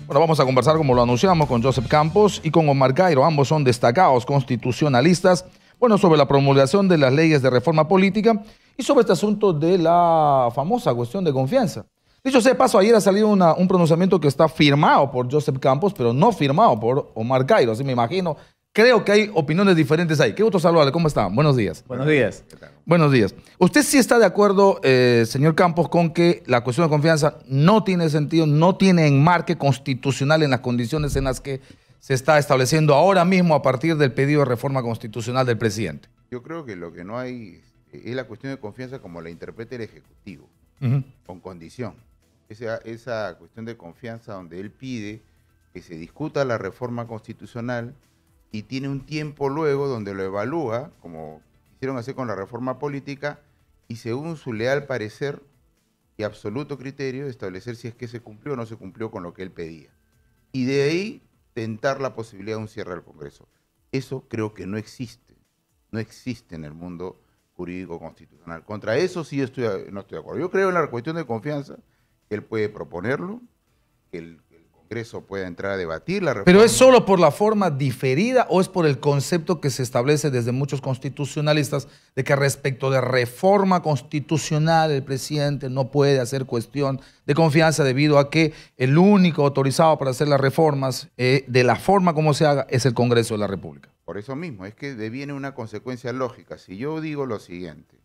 Bueno, vamos a conversar, como lo anunciamos, con Joseph Campos y con Omar Cairo. Ambos son destacados constitucionalistas. Bueno, sobre la promulgación de las leyes de reforma política y sobre este asunto de la famosa cuestión de confianza. Dicho sea de paso, ayer ha salido un pronunciamiento que está firmado por Joseph Campos, pero no firmado por Omar Cairo. Así me imagino. Creo que hay opiniones diferentes ahí. Qué gusto saludarle. ¿Cómo está? Buenos días. Buenos días. Buenos días. ¿Usted sí está de acuerdo, señor Campos, con que la cuestión de confianza no tiene sentido, no tiene enmarque constitucional en las condiciones en las que se está estableciendo ahora mismo a partir del pedido de reforma constitucional del presidente? Yo creo que lo que no hay es la cuestión de confianza como la interpreta el Ejecutivo, con condición. Esa cuestión de confianza donde él pide que se discuta la reforma constitucional y tiene un tiempo luego donde lo evalúa, como quisieron hacer con la reforma política, y según su leal parecer y absoluto criterio, establecer si es que se cumplió o no se cumplió con lo que él pedía. Y de ahí tentar la posibilidad de un cierre al Congreso. Eso creo que no existe en el mundo jurídico constitucional. Contra eso sí no estoy de acuerdo. Yo creo en la cuestión de confianza, que él puede proponerlo, que el Congreso pueda entrar a debatir la reforma. ¿Pero es solo por la forma diferida o es por el concepto que se establece desde muchos constitucionalistas de que respecto de reforma constitucional el presidente no puede hacer cuestión de confianza debido a que el único autorizado para hacer las reformas de la forma como se haga es el Congreso de la República? Por eso mismo, es que deviene una consecuencia lógica. Si yo digo lo siguiente,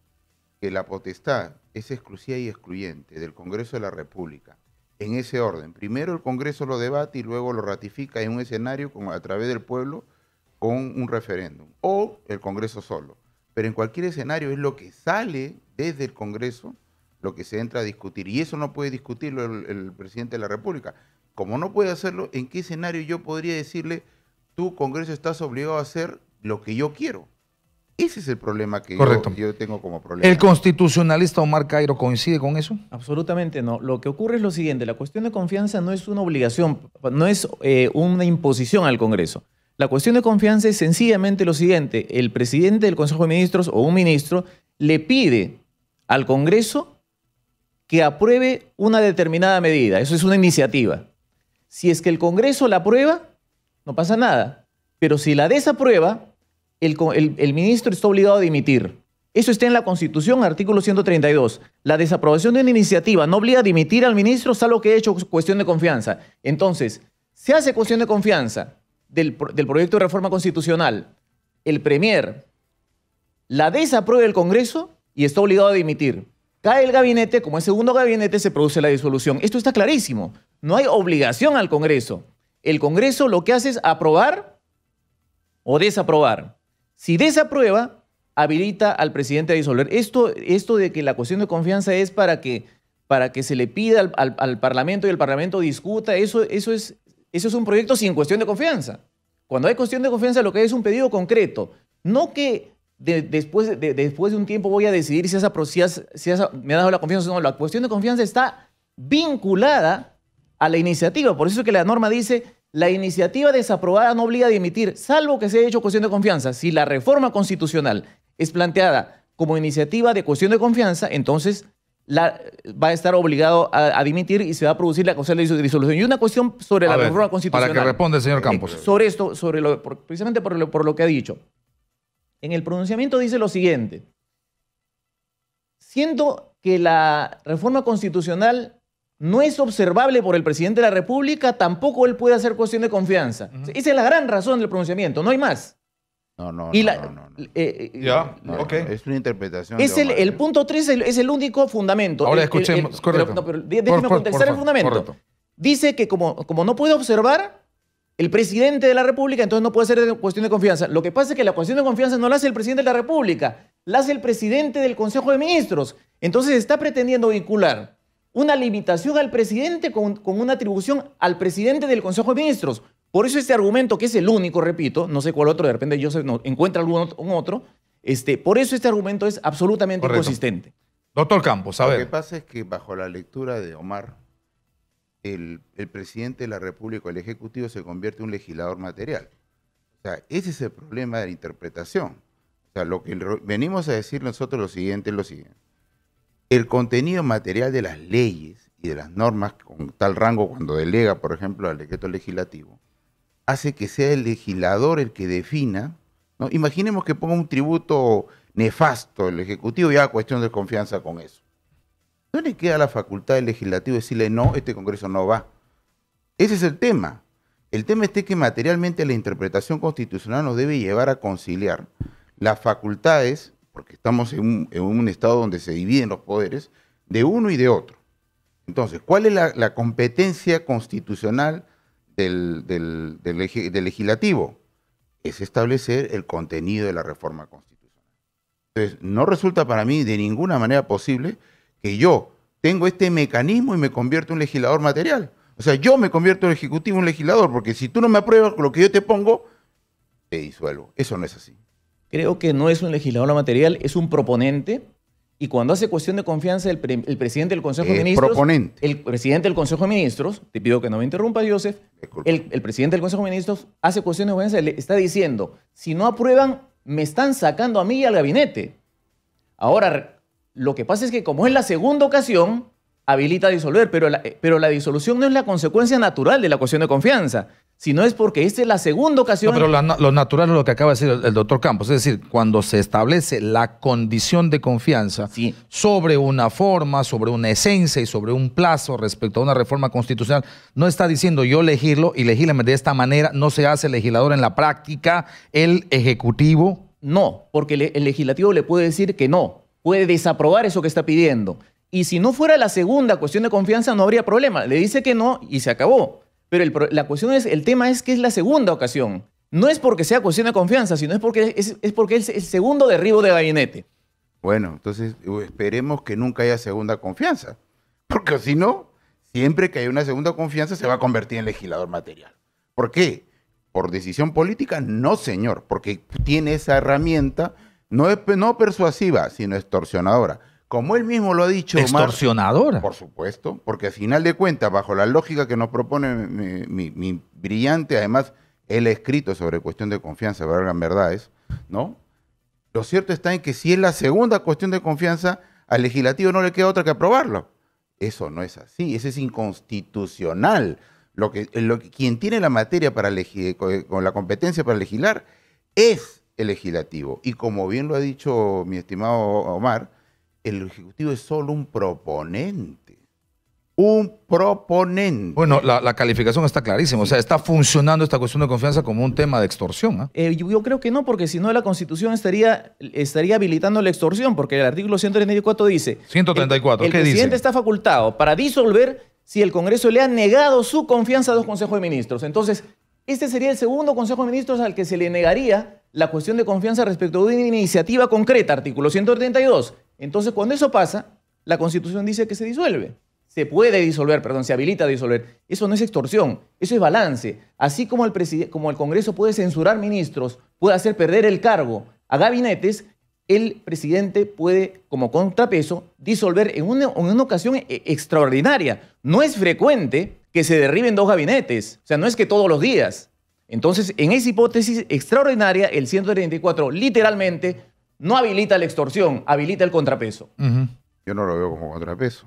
que la potestad es exclusiva y excluyente del Congreso de la República, en ese orden. Primero el Congreso lo debate y luego lo ratifica en un escenario a través del pueblo con un referéndum. O el Congreso solo. Pero en cualquier escenario es lo que sale desde el Congreso lo que se entra a discutir. Y eso no puede discutirlo el presidente de la República. Como no puede hacerlo, ¿en qué escenario yo podría decirle, tú, Congreso, estás obligado a hacer lo que yo quiero? Ese es el problema que yo tengo como problema. ¿El constitucionalista Omar Cairo coincide con eso? Absolutamente no. Lo que ocurre es lo siguiente, la cuestión de confianza no es una obligación, no es una imposición al Congreso. La cuestión de confianza es sencillamente lo siguiente, el presidente del Consejo de Ministros o un ministro le pide al Congreso que apruebe una determinada medida, eso es una iniciativa. Si es que el Congreso la aprueba, no pasa nada, pero si la desaprueba, el ministro está obligado a dimitir. Eso está en la Constitución, artículo 132. La desaprobación de una iniciativa no obliga a dimitir al ministro, salvo que haya hecho cuestión de confianza. Entonces, se hace cuestión de confianza del proyecto de reforma constitucional. El premier la desaprueba el Congreso y está obligado a dimitir. Cae el gabinete, como es segundo gabinete, se produce la disolución. Esto está clarísimo. No hay obligación al Congreso. El Congreso lo que hace es aprobar o desaprobar. Si desaprueba, habilita al presidente a disolver. Esto de que la cuestión de confianza es para que se le pida al Parlamento y el Parlamento discuta, eso es un proyecto sin cuestión de confianza. Cuando hay cuestión de confianza, lo que hay es un pedido concreto. No que después de un tiempo voy a decidir si me ha dado la confianza o no. La cuestión de confianza está vinculada a la iniciativa. Por eso es que la norma dice: la iniciativa desaprobada no obliga a dimitir, salvo que se haya hecho cuestión de confianza. Si la reforma constitucional es planteada como iniciativa de cuestión de confianza, entonces va a estar obligado a dimitir y se va a producir la causa de disolución. Y una cuestión sobre la reforma constitucional. Para que responda el señor Campos. Sobre esto, precisamente por lo que ha dicho. En el pronunciamiento dice lo siguiente: siendo que la reforma constitucional no es observable por el presidente de la República, tampoco él puede hacer cuestión de confianza. Esa es la gran razón del pronunciamiento, no hay más. No. Ok. Es una interpretación. El punto 3 es el único fundamento. Ahora escuchemos, correcto. Pero déjeme contestar el fundamento. Correcto. Dice que como no puede observar el presidente de la República, entonces no puede ser cuestión de confianza. Lo que pasa es que la cuestión de confianza no la hace el presidente de la República, la hace el presidente del Consejo de Ministros. Entonces está pretendiendo vincular una limitación al presidente con una atribución al presidente del Consejo de Ministros. Por eso este argumento, que es el único, repito, no sé cuál otro, de repente yo encuentra algún otro, por eso este argumento es absolutamente inconsistente. Doctor Campos, a ver. Lo que pasa es que bajo la lectura de Omar, el presidente de la República, el Ejecutivo, se convierte en un legislador material. O sea, ese es el problema de la interpretación. O sea, lo que venimos a decir nosotros es lo siguiente. El contenido material de las leyes y de las normas con tal rango cuando delega, por ejemplo, al decreto legislativo, hace que sea el legislador el que defina, ¿no? Imaginemos que ponga un tributo nefasto el Ejecutivo y haga cuestión de confianza con eso. No le queda la facultad del Legislativo de decirle no, este Congreso no va. Ese es el tema. El tema es que materialmente la interpretación constitucional nos debe llevar a conciliar las facultades, porque estamos en un estado donde se dividen los poderes, de uno y de otro. Entonces, ¿cuál es la competencia constitucional del legislativo? Es establecer el contenido de la reforma constitucional. Entonces, no resulta para mí de ninguna manera posible que yo tengo este mecanismo y me convierto en un legislador material. O sea, yo me convierto en ejecutivo en un legislador, porque si tú no me apruebas lo que yo te pongo, te disuelvo. Eso no es así. Creo que no es un legislador material, es un proponente. Y cuando hace cuestión de confianza el presidente del Consejo de Ministros... Proponente. El presidente del Consejo de Ministros, te pido que no me interrumpa, Joseph, el presidente del Consejo de Ministros hace cuestión de confianza, le está diciendo, si no aprueban, me están sacando a mí y al gabinete. Ahora, lo que pasa es que como es la segunda ocasión, habilita a disolver, pero la disolución no es la consecuencia natural de la cuestión de confianza, sino es porque esta es la segunda ocasión... No, pero lo natural es lo que acaba de decir el doctor Campos, es decir, cuando se establece la condición de confianza sobre una forma, sobre una esencia y sobre un plazo respecto a una reforma constitucional, no está diciendo yo elegirlo y legílame de esta manera, no se hace legislador en la práctica, el ejecutivo... No, porque el legislativo le puede decir que no, puede desaprobar eso que está pidiendo. Y si no fuera la segunda cuestión de confianza, no habría problema. Le dice que no y se acabó. Pero el tema es que es la segunda ocasión. No es porque sea cuestión de confianza, sino es porque es el segundo derribo de gabinete. Bueno, entonces esperemos que nunca haya segunda confianza. Porque si no, siempre que haya una segunda confianza se va a convertir en legislador material. ¿Por qué? ¿Por decisión política? No, señor, porque tiene esa herramienta no persuasiva, sino extorsionadora. Como él mismo lo ha dicho, ¿extorsionadora? Por supuesto, porque al final de cuentas, bajo la lógica que nos propone mi brillante, además, él ha escrito sobre cuestión de confianza, valgan verdades, ¿no? Lo cierto está en que si es la segunda cuestión de confianza, al legislativo no le queda otra que aprobarlo. Eso no es así, eso es inconstitucional. Quien tiene la materia para con la competencia para legislar es el legislativo. Y como bien lo ha dicho mi estimado Omar, el Ejecutivo es solo un proponente. Un proponente. Bueno, la calificación está clarísima. O sea, está funcionando esta cuestión de confianza como un tema de extorsión. Yo creo que no, porque si no la Constitución estaría habilitando la extorsión, porque el artículo 134 dice... 134, ¿qué dice? El presidente está facultado para disolver si el Congreso le ha negado su confianza a dos consejos de ministros. Entonces, este sería el segundo consejo de ministros al que se le negaría la cuestión de confianza respecto de una iniciativa concreta, artículo 132. Entonces, cuando eso pasa, la Constitución dice que se disuelve. Se puede disolver, perdón, se habilita a disolver. Eso no es extorsión, eso es balance. Así como el Congreso puede censurar ministros, puede hacer perder el cargo a gabinetes, el presidente puede, como contrapeso, disolver en una ocasión extraordinaria. No es frecuente que se derriben dos gabinetes, o sea, no es que todos los días. Entonces, en esa hipótesis extraordinaria, el 134 literalmente no habilita la extorsión, habilita el contrapeso. Yo no lo veo como contrapeso,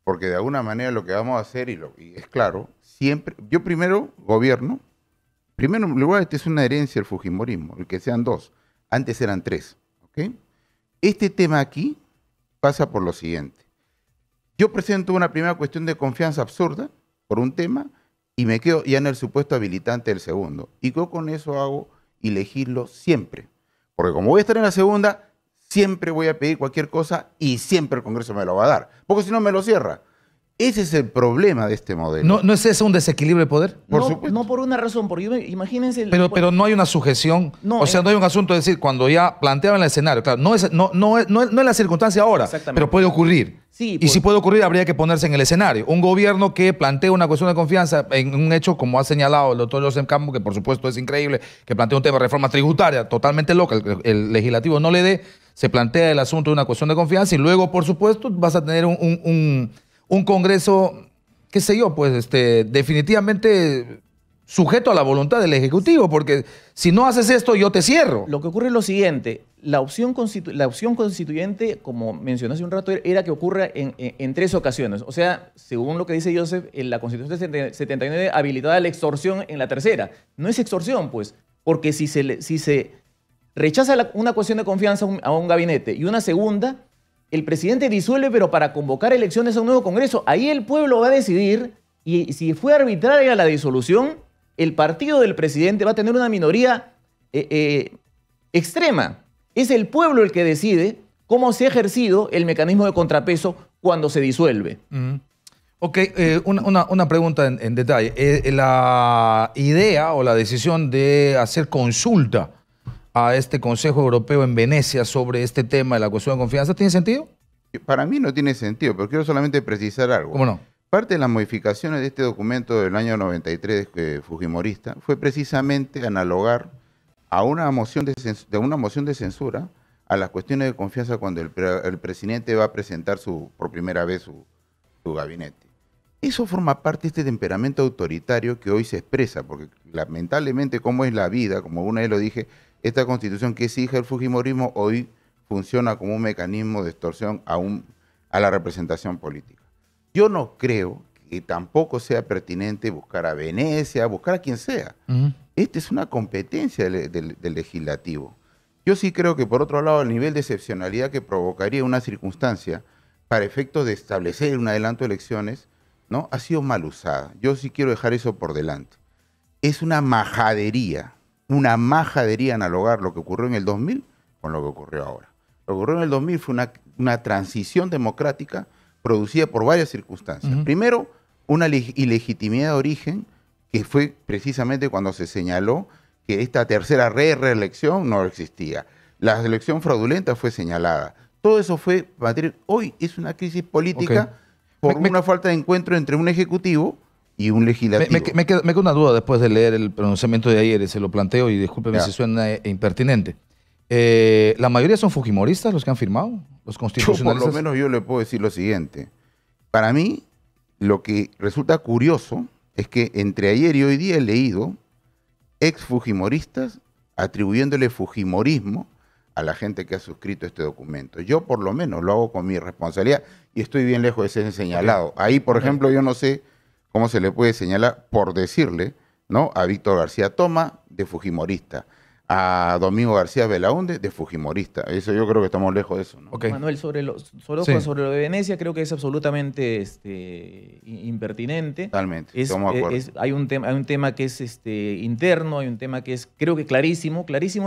porque de alguna manera lo que vamos a hacer, y es claro, siempre, yo primero gobierno, primero lugar, es una herencia del fujimorismo, el que sean dos, antes eran tres. ¿Okay? Este tema aquí pasa por lo siguiente. Yo presento una primera cuestión de confianza absurda por un tema y me quedo ya en el supuesto habilitante del segundo. Y yo con eso hago y legislo siempre. Porque como voy a estar en la segunda, siempre voy a pedir cualquier cosa y siempre el Congreso me lo va a dar. Porque si no me lo cierra. Ese es el problema de este modelo. ¿No es eso un desequilibro de poder? No por una razón, porque imagínense... Pero no hay una sujeción, no hay un asunto de decir, cuando ya planteaban el escenario, claro, no es la circunstancia ahora, pero puede ocurrir. Sí, y si puede ocurrir, habría que ponerse en el escenario. Un gobierno que plantea una cuestión de confianza en un hecho, como ha señalado el doctor Joseph Campos, que por supuesto es increíble, que plantea un tema de reforma tributaria totalmente loca, el legislativo no le dé, se plantea el asunto de una cuestión de confianza y luego, por supuesto, vas a tener un Congreso, qué sé yo, pues definitivamente sujeto a la voluntad del Ejecutivo, porque si no haces esto, yo te cierro. Lo que ocurre es lo siguiente, la opción constituyente, como mencioné hace un rato, era que ocurra en 3 ocasiones. O sea, según lo que dice Joseph, en la Constitución del 79 habilitada la extorsión en la tercera. No es extorsión, pues, porque si se rechaza una cuestión de confianza a un gabinete y una segunda, el presidente disuelve, pero para convocar elecciones a un nuevo Congreso. Ahí el pueblo va a decidir, y si fue arbitraria la disolución, el partido del presidente va a tener una minoría extrema. Es el pueblo el que decide cómo se ha ejercido el mecanismo de contrapeso cuando se disuelve. Ok, una pregunta en detalle. La idea o la decisión de hacer consulta a este Consejo Europeo en Venecia sobre este tema de la cuestión de confianza, ¿tiene sentido? Para mí no tiene sentido, pero quiero solamente precisar algo. ¿Cómo no? Parte de las modificaciones de este documento del año 93 fujimorista fue precisamente analogar a una moción de censura a las cuestiones de confianza cuando el presidente va a presentar por primera vez su gabinete. Eso forma parte de este temperamento autoritario que hoy se expresa, porque lamentablemente, como es la vida, como una vez lo dije, esta constitución que es hija del fujimorismo hoy funciona como un mecanismo de extorsión a la representación política. Yo no creo que tampoco sea pertinente buscar a Venecia, buscar a quien sea. Esta es una competencia del legislativo. Yo sí creo que, por otro lado, el nivel de excepcionalidad que provocaría una circunstancia para efectos de establecer un adelanto de elecciones, ¿no?, ha sido mal usada. Yo sí quiero dejar eso por delante. Es una majadería analogar lo que ocurrió en el 2000 con lo que ocurrió ahora. Lo que ocurrió en el 2000 fue una transición democrática producida por varias circunstancias. Primero, una ilegitimidad de origen, que fue precisamente cuando se señaló que esta tercera reelección no existía. La elección fraudulenta fue señalada. Todo eso fue materia. Hoy es una crisis política por una falta de encuentro entre un ejecutivo y un legislativo. Me queda una duda después de leer el pronunciamiento de ayer, se lo planteo y discúlpeme si suena impertinente. ¿La mayoría son fujimoristas los que han firmado? ¿Los constitucionalistas? Por lo menos yo le puedo decir lo siguiente. Para mí, lo que resulta curioso es que entre ayer y hoy día he leído ex fujimoristas atribuyéndole fujimorismo a la gente que ha suscrito este documento. Yo por lo menos lo hago con mi responsabilidad y estoy bien lejos de ser señalado. Ahí, por ejemplo, yo no sé cómo se le puede señalar, por decirle, ¿no?, a Víctor García Toma de fujimorista, a Domingo García Belaúnde de fujimorista. Eso yo creo que estamos lejos de eso, ¿no? Manuel, sobre lo de Venecia creo que es absolutamente impertinente. Totalmente, estamos de acuerdo. Hay un tema que es interno, hay un tema que es, creo que clarísimo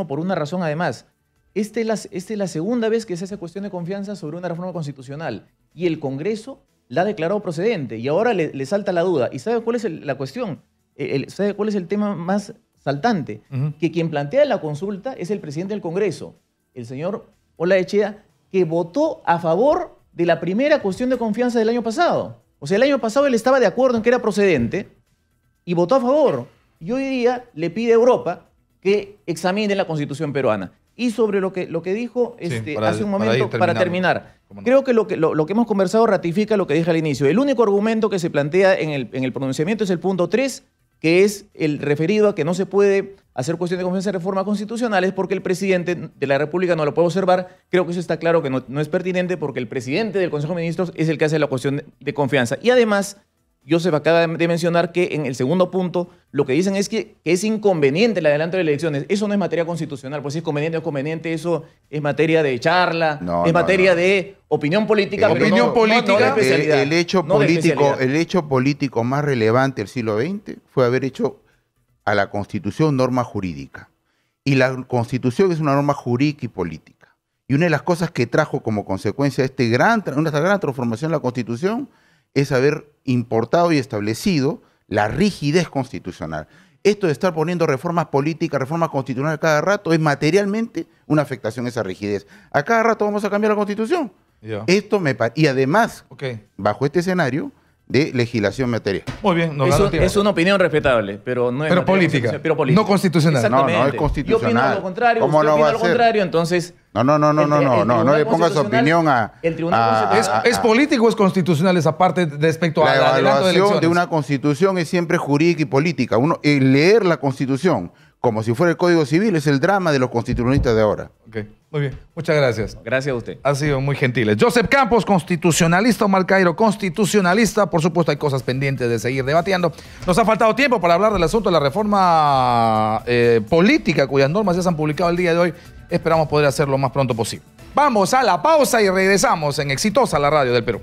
por una razón además. Esta es la segunda vez que se hace cuestión de confianza sobre una reforma constitucional y el Congreso la ha declarado procedente y ahora le salta la duda. ¿Y sabe cuál es la cuestión? ¿Sabe cuál es el tema más saltante? Que quien plantea la consulta es el presidente del Congreso, el señor Olaechea, que votó a favor de la primera cuestión de confianza del año pasado. O sea, el año pasado él estaba de acuerdo en que era procedente y votó a favor. Y hoy día le pide a Europa que examine la Constitución peruana. Y sobre lo que dijo hace un momento, para terminar, creo que lo que hemos conversado ratifica lo que dije al inicio. El único argumento que se plantea en el pronunciamiento es el punto 3, que es el referido a que no se puede hacer cuestión de confianza de reformas constitucionales porque el presidente de la República no lo puede observar. Creo que eso está claro que no es pertinente porque el presidente del Consejo de Ministros es el que hace la cuestión de confianza. Y además, Joseph acaba de mencionar que en el segundo punto lo que dicen es que es inconveniente el adelanto de elecciones. Eso no es materia constitucional, pues si es conveniente o es conveniente, eso es materia de charla, materia de opinión política. Opinión política. El hecho político más relevante del siglo XX fue haber hecho a la Constitución norma jurídica. Y la Constitución es una norma jurídica y política. Y una de las cosas que trajo como consecuencia de esta gran transformación en la Constitución es haber importado y establecido la rigidez constitucional. Esto de estar poniendo reformas políticas, reformas constitucionales cada rato, es materialmente una afectación a esa rigidez. A cada rato vamos a cambiar la Constitución. Y además, bajo este escenario de legislación material. Muy bien. Es una opinión respetable, pero no es política, no constitucional. No es constitucional. Yo opino lo contrario, usted opina lo contrario, entonces No le pongas opinión a... El Tribunal Constitucional... ¿Es político o es constitucional esa parte respecto a la adelanto de evaluación elecciones? de una constitución es siempre jurídica y política. Leer la constitución como si fuera el Código Civil es el drama de los constitucionalistas de ahora. Ok, muy bien. Muchas gracias. Gracias a usted. Ha sido muy gentiles. Joseph Campos, constitucionalista. Omar Cairo, constitucionalista. Por supuesto, hay cosas pendientes de seguir debatiendo. Nos ha faltado tiempo para hablar del asunto de la reforma política, cuyas normas ya se han publicado el día de hoy. Esperamos poder hacerlo lo más pronto posible. Vamos a la pausa y regresamos en Exitosa, la radio del Perú.